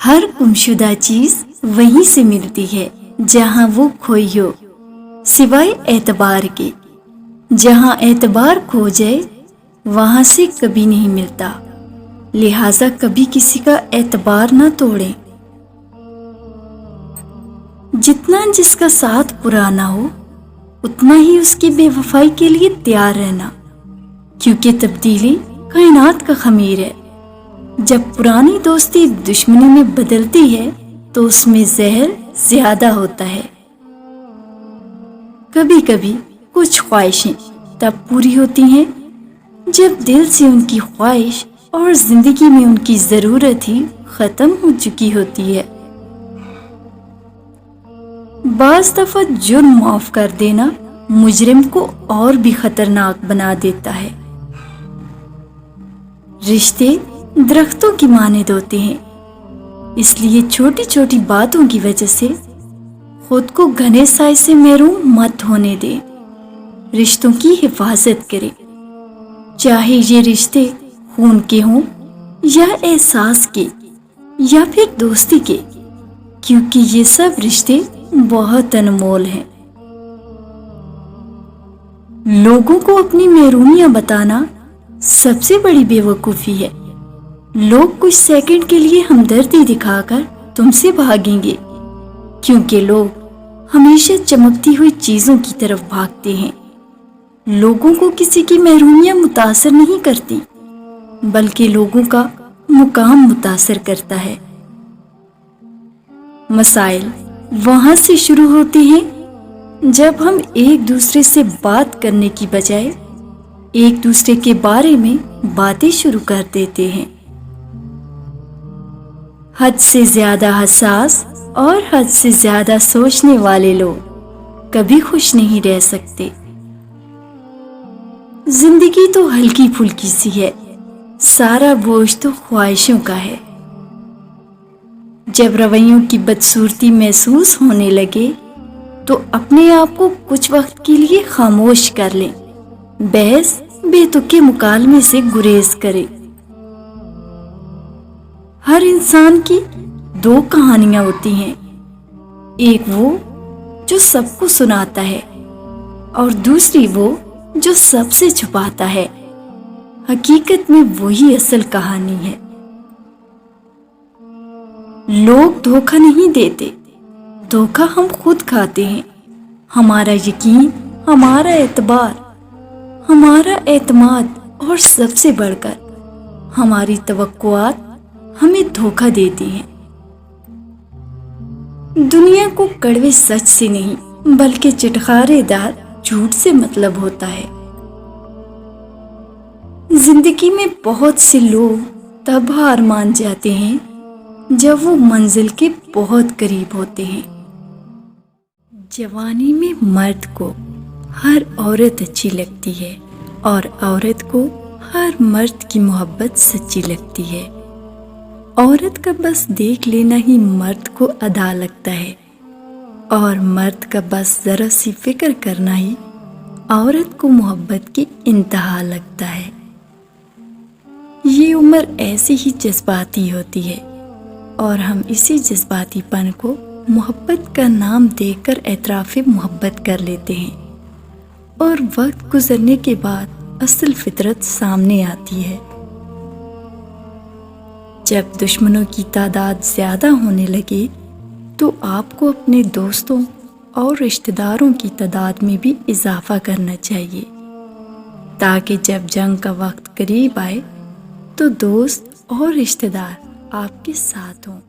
ہر گمشدہ چیز وہیں سے ملتی ہے جہاں وہ کھوئی ہو، سوائے اعتبار کے۔ جہاں اعتبار کھو جائے وہاں سے کبھی نہیں ملتا، لہٰذا کبھی کسی کا اعتبار نہ توڑیں۔ جتنا جس کا ساتھ پرانا ہو اتنا ہی اس کی بے وفائی کے لیے تیار رہنا، کیونکہ تبدیلی کائنات کا خمیر ہے۔ جب پرانی دوستی دشمنی میں بدلتی ہے تو اس میں زہر زیادہ ہوتا ہے۔ کبھی کبھی کچھ خواہشیں تب پوری ہوتی ہیں جب دل سے ان کی خواہش اور زندگی میں ان کی ضرورت ہی ختم ہو چکی ہوتی ہے۔ بعض دفعہ جرم معاف کر دینا مجرم کو اور بھی خطرناک بنا دیتا ہے۔ رشتے درختوں کی مانند ہوتے ہیں، اس لیے چھوٹی چھوٹی باتوں کی وجہ سے خود کو گھنے سائے سے محروم مت ہونے دیں۔ رشتوں کی حفاظت کریں، چاہے یہ رشتے خون کے ہوں یا احساس کے یا پھر دوستی کے، کیونکہ یہ سب رشتے بہت انمول ہیں۔ لوگوں کو اپنی محرومیاں بتانا سب سے بڑی بے وقوفی ہے۔ لوگ کچھ سیکنڈ کے لیے ہمدردی دکھا کر تم سے بھاگیں گے، کیونکہ لوگ ہمیشہ چمکتی ہوئی چیزوں کی طرف بھاگتے ہیں۔ لوگوں کو کسی کی محرومیاں متاثر نہیں کرتی، بلکہ لوگوں کا مقام متاثر کرتا ہے۔ مسائل وہاں سے شروع ہوتے ہیں جب ہم ایک دوسرے سے بات کرنے کی بجائے ایک دوسرے کے بارے میں باتیں شروع کر دیتے ہیں۔ حد سے زیادہ حساس اور حد سے زیادہ سوچنے والے لوگ کبھی خوش نہیں رہ سکتے۔ زندگی تو ہلکی پھلکی سی ہے، سارا بوجھ تو خواہشوں کا ہے۔ جب رویوں کی بدصورتی محسوس ہونے لگے تو اپنے آپ کو کچھ وقت کے لیے خاموش کر لیں، بحث بے تکے مکالمے سے گریز کریں۔ ہر انسان کی دو کہانیاں ہوتی ہیں، ایک وہ جو سب کو سناتا ہے اور دوسری وہ جو سب سے چھپاتا ہے۔ حقیقت میں وہی اصل کہانی ہے۔ لوگ دھوکہ نہیں دیتے، دھوکہ ہم خود کھاتے ہیں۔ ہمارا یقین، ہمارا اعتبار، ہمارا اعتماد اور سب سے بڑھ کر ہماری توقعات ہمیں دھوکہ دیتی ہیں۔ دنیا کو کڑوے سچ سے نہیں بلکہ چٹخارے دار جھوٹ سے مطلب ہوتا ہے۔ زندگی میں بہت سے لوگ تب ہار مان جاتے ہیں جب وہ منزل کے بہت قریب ہوتے ہیں۔ جوانی میں مرد کو ہر عورت اچھی لگتی ہے اور عورت کو ہر مرد کی محبت سچی لگتی ہے۔ عورت کا بس دیکھ لینا ہی مرد کو ادا لگتا ہے، اور مرد کا بس ذرا سی فکر کرنا ہی عورت کو محبت کی انتہا لگتا ہے۔ یہ عمر ایسی ہی جذباتی ہوتی ہے اور ہم اسی جذباتی پن کو محبت کا نام دے کر اعتراف محبت کر لیتے ہیں، اور وقت گزرنے کے بعد اصل فطرت سامنے آتی ہے۔ جب دشمنوں کی تعداد زیادہ ہونے لگے تو آپ کو اپنے دوستوں اور رشتہ داروں کی تعداد میں بھی اضافہ کرنا چاہیے، تاکہ جب جنگ کا وقت قریب آئے تو دوست اور رشتہ دار آپ کے ساتھ ہوں۔